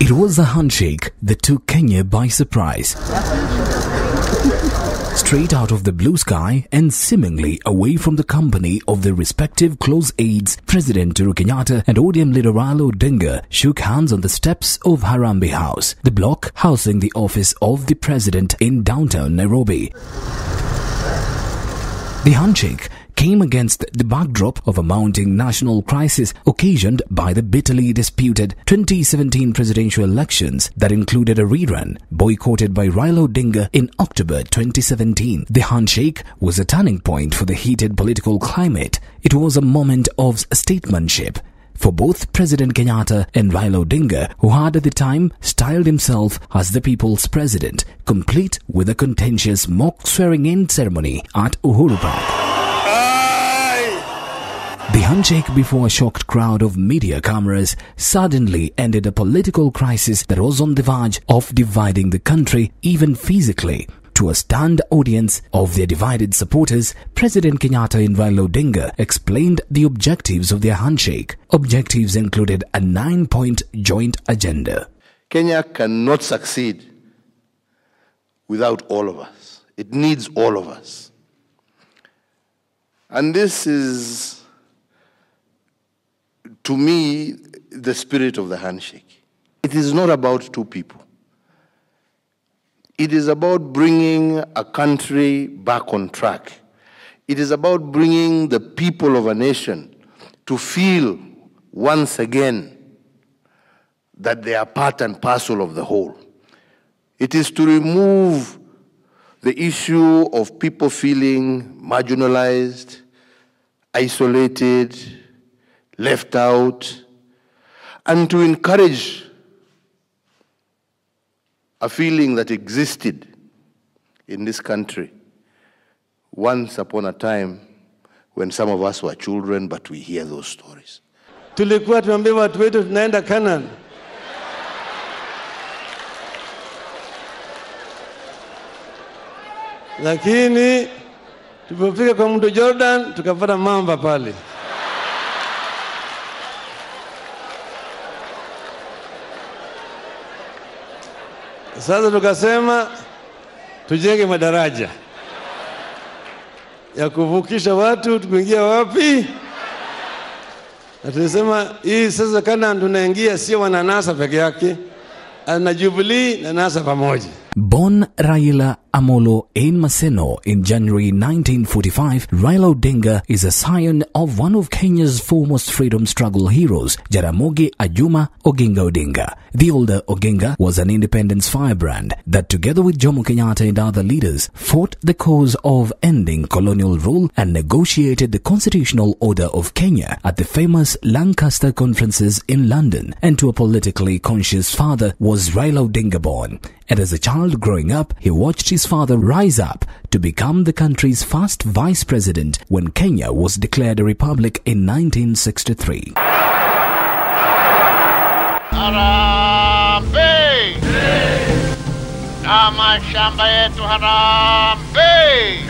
It was a handshake that took Kenya by surprise. Straight out of the blue sky and seemingly away from the company of their respective close aides, President Uhuru Kenyatta and ODM leader Raila Odinga shook hands on the steps of Harambee House, the block housing the office of the president in downtown Nairobi. The handshake came against the backdrop of a mounting national crisis occasioned by the bitterly disputed 2017 presidential elections that included a rerun boycotted by Raila Odinga in October 2017. The handshake was a turning point for the heated political climate. It was a moment of statesmanship for both President Kenyatta and Raila Odinga, who had at the time styled himself as the people's president, complete with a contentious mock swearing-in ceremony at Uhuru Park. The handshake before a shocked crowd of media cameras suddenly ended a political crisis that was on the verge of dividing the country, even physically. To a stunned audience of their divided supporters, President Kenyatta and Raila Odinga explained the objectives of their handshake. Objectives included a 9-point joint agenda. Kenya cannot succeed without all of us. It needs all of us. And this is, to me, the spirit of the handshake. It is not about two people. It is about bringing a country back on track. It is about bringing the people of a nation to feel once again that they are part and parcel of the whole. It is to remove the issue of people feeling marginalized, isolated, left out, and to encourage a feeling that existed in this country once upon a time when some of us were children, but we hear those stories. Tulikuwa tuambia watu wetu tunaenda Canaan. Lakini tulipofika kwa mto Jordan tukapata mamba pale. Sasa tukasema tujenge madaraja ya kuvukisha watu tukuingia wapi? Na tulisema hii sasa Canaan tunaingia sio wananasa peke yake, na Jubilee na NASA pamoja. Born Raila Amolo in Maseno in January 1945, Raila Odinga is a scion of one of Kenya's foremost freedom struggle heroes, Jaramogi Ajuma Oginga Odinga. The older Oginga was an independence firebrand that together with Jomo Kenyatta and other leaders fought the cause of ending colonial rule and negotiated the constitutional order of Kenya at the famous Lancaster conferences in London. And to a politically conscious father was Raila Odinga born. And as a child growing up, he watched his father rise up to become the country's first vice president when Kenya was declared a republic in 1963. Harambee! Kama shamba yetu harambee!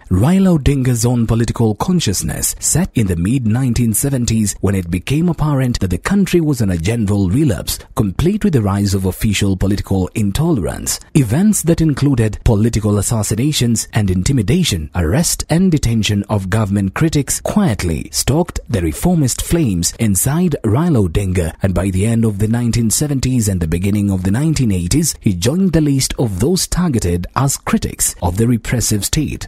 Raila Odinga's own political consciousness set in the mid-1970s when it became apparent that the country was on a general relapse, complete with the rise of official political intolerance. Events that included political assassinations and intimidation, arrest and detention of government critics quietly stoked the reformist flames inside Raila Odinga, and by the end of the 1970s and the beginning of the 1980s, he joined the list of those targeted as critics of the repressive state.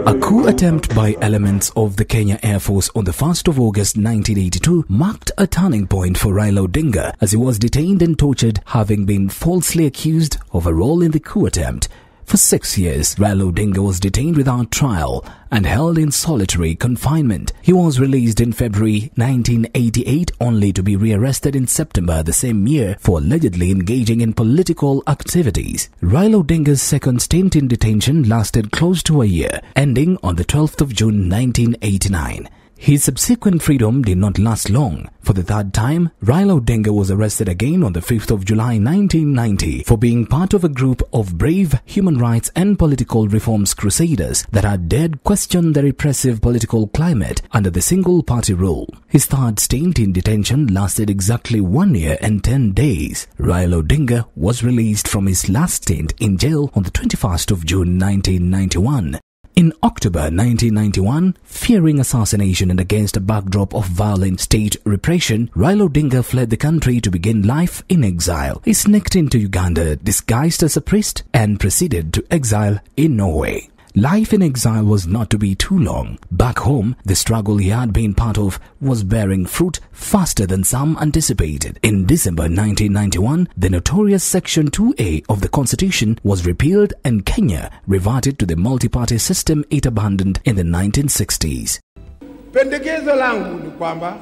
A coup attempt by elements of the Kenya Air Force on the 1st of August 1982 marked a turning point for Raila Odinga as he was detained and tortured, having been falsely accused of a role in the coup attempt. For 6 years, Raila Odinga was detained without trial and held in solitary confinement. He was released in February 1988 only to be rearrested in September the same year for allegedly engaging in political activities. Raila Odinga's second stint in detention lasted close to a year, ending on the 12th of June 1989. His subsequent freedom did not last long. For the third time, Raila Odinga was arrested again on the 5th of July 1990 for being part of a group of brave human rights and political reforms crusaders that had dared question the repressive political climate under the single-party rule. His third stint in detention lasted exactly 1 year and 10 days. Raila Odinga was released from his last stint in jail on the 21st of June 1991. In October 1991, fearing assassination and against a backdrop of violent state repression, Raila Odinga fled the country to begin life in exile. He sneaked into Uganda disguised as a priest and proceeded to exile in Norway. Life in exile was not to be too long. Back home, the struggle he had been part of was bearing fruit faster than some anticipated. In December 1991, the notorious Section 2A of the Constitution was repealed and Kenya reverted to the multi-party system it abandoned in the 1960s. Pendekezo langu ni kwamba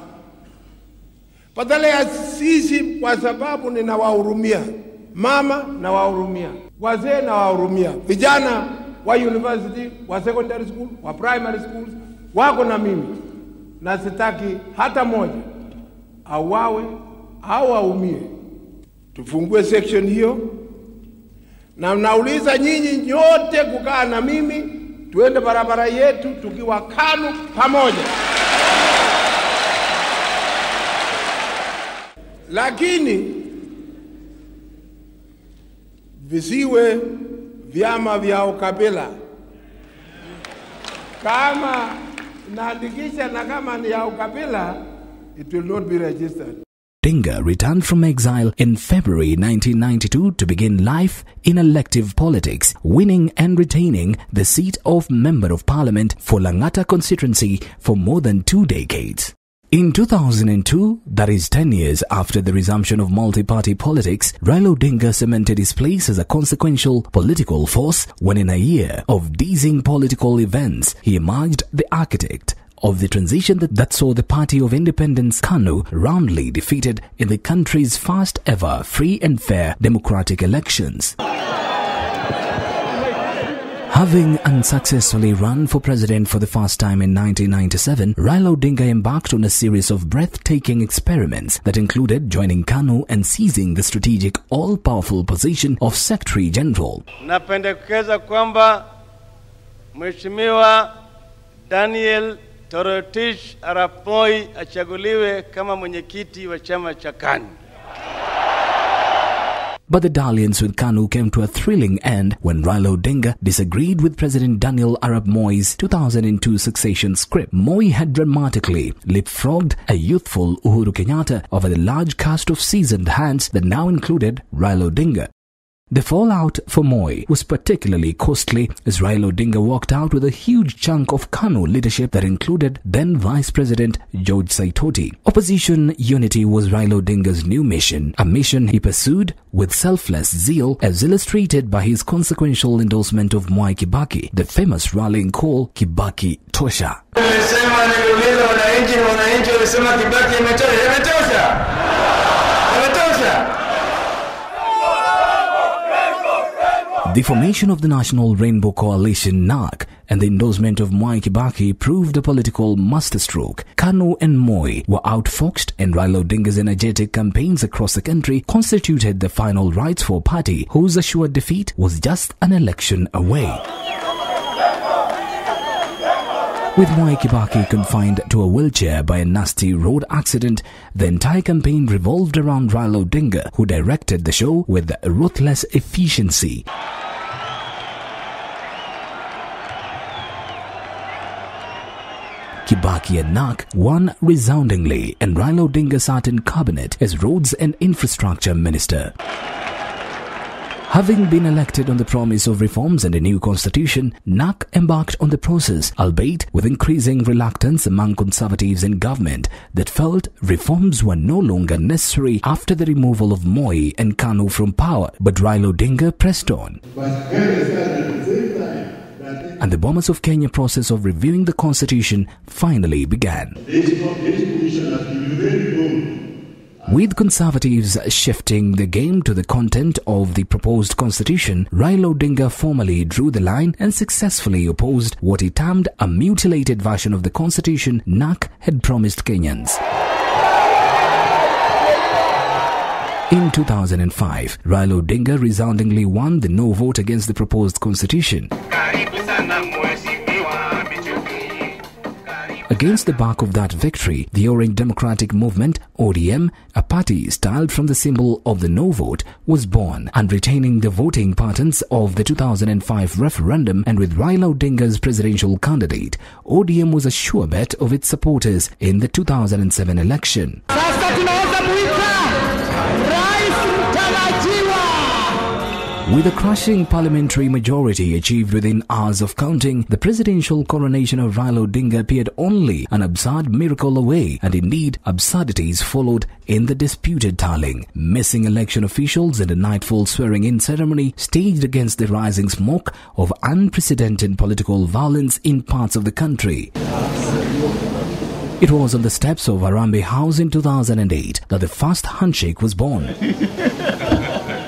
badala ya sisi, kwa sababu ninawahurumia mama, nawahurumia wazee, nawahurumia vijana wa university, wa secondary school, wa primary schools, wako na mimi, na sitaki hata moja awawe au aumie. Tufungue section hiyo, na nauliza nyinyi nyote kukaa na mimi, tuende barabara yetu tukiwa KANU pamoja. Lakini visiwe vyama vya ukabila. Kama naandikisha na kama ni ya ukabila, it will not be registered. Odinga returned from exile in February 1992 to begin life in elective politics, winning and retaining the seat of Member of Parliament for Langata constituency for more than 2 decades. In 2002, that is 10 years after the resumption of multi-party politics, Raila Odinga cemented his place as a consequential political force when in a year of dizzying political events, he emerged the architect of the transition that saw the Party of Independence KANU roundly defeated in the country's first ever free and fair democratic elections. Having unsuccessfully run for president for the first time in 1997, Raila Odinga embarked on a series of breathtaking experiments that included joining KANU and seizing the strategic all-powerful position of Secretary General. Napendekeza kwamba Mheshimiwa Daniel Toroitich Arap Moi achaguliwe kama mwenyekiti wa chama cha KANU. But the dalliance with KANU came to a thrilling end when Raila Odinga disagreed with President Daniel Arap Moi's 2002 succession script. Moi had dramatically leapfrogged a youthful Uhuru Kenyatta over the large cast of seasoned hands that now included Raila Odinga. The fallout for Moi was particularly costly as Raila Odinga walked out with a huge chunk of KANU leadership that included then Vice President George Saitoti. Opposition unity was Raila Odinga's new mission, a mission he pursued with selfless zeal as illustrated by his consequential endorsement of Mwai Kibaki, the famous rallying call Kibaki Tosha. The formation of the National Rainbow Coalition (NARC) and the endorsement of Mwai Kibaki proved a political masterstroke. KANU and Moi were outfoxed, and Raila Odinga's energetic campaigns across the country constituted the final rites for a party whose assured defeat was just an election away. With Mwai Kibaki confined to a wheelchair by a nasty road accident, the entire campaign revolved around Raila Odinga, who directed the show with ruthless efficiency. Kibaki and NARC won resoundingly, and Raila Odinga sat in cabinet as Roads and Infrastructure Minister. Having been elected on the promise of reforms and a new constitution, NARC embarked on the process, albeit with increasing reluctance among conservatives in government that felt reforms were no longer necessary after the removal of Moi and KANU from power. But Raila Odinga pressed on. And the Bomas of Kenya process of reviewing the constitution finally began. With conservatives shifting the game to the content of the proposed constitution, Raila Odinga formally drew the line and successfully opposed what he termed a mutilated version of the constitution NAC had promised Kenyans. In 2005, Raila Odinga resoundingly won the no vote against the proposed constitution. Against the back of that victory, the Orange Democratic Movement, ODM, a party styled from the symbol of the no vote, was born, and retaining the voting patterns of the 2005 referendum, and with Raila Odinga's presidential candidate, ODM was a sure bet of its supporters in the 2007 election. With a crushing parliamentary majority achieved within hours of counting, the presidential coronation of Raila Odinga appeared only an absurd miracle away, and indeed absurdities followed in the disputed tallying. Missing election officials and a nightfall swearing-in ceremony staged against the rising smoke of unprecedented political violence in parts of the country. It was on the steps of Harambee House in 2008 that the first handshake was born.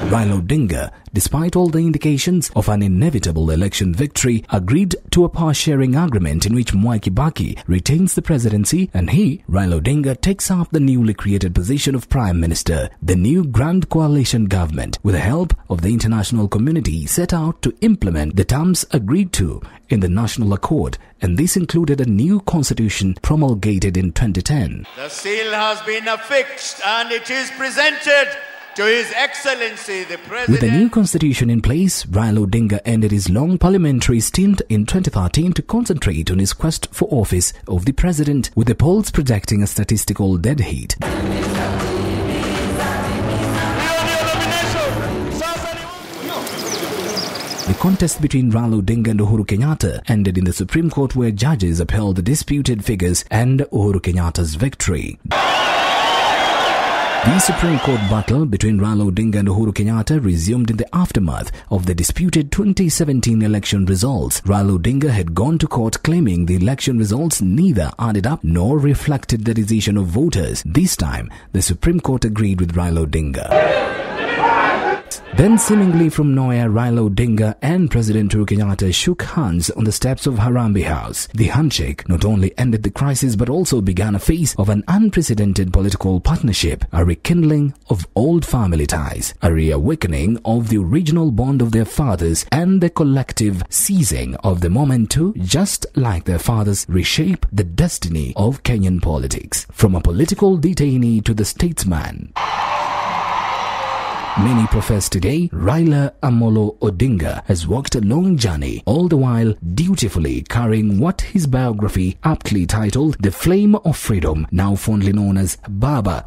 Raila Odinga, despite all the indications of an inevitable election victory, agreed to a power-sharing agreement in which Mwai Kibaki retains the presidency and he, Raila Odinga, takes up the newly created position of Prime Minister. The new Grand Coalition government, with the help of the international community, set out to implement the terms agreed to in the National Accord, and this included a new constitution promulgated in 2010. The seal has been affixed and it is presented to His Excellency the President. With the new constitution in place, Raila Odinga ended his long parliamentary stint in 2013 to concentrate on his quest for office of the president, with the polls projecting a statistical dead heat. The contest between Raila Odinga and Uhuru Kenyatta ended in the Supreme Court, where judges upheld the disputed figures and Uhuru Kenyatta's victory. The Supreme Court battle between Raila Odinga and Uhuru Kenyatta resumed in the aftermath of the disputed 2017 election results. Raila Odinga had gone to court claiming the election results neither added up nor reflected the decision of voters. This time, the Supreme Court agreed with Raila Odinga. Then, seemingly from nowhere, Raila Odinga and President Uhuru Kenyatta shook hands on the steps of Harambee House. The handshake not only ended the crisis but also began a phase of an unprecedented political partnership, a rekindling of old family ties, a reawakening of the original bond of their fathers, and the collective seizing of the moment to, just like their fathers, reshape the destiny of Kenyan politics. From a political detainee to the statesman, many profess today, Raila Amolo Odinga has walked a long journey, all the while dutifully carrying what his biography aptly titled The Flame of Freedom, now fondly known as Baba,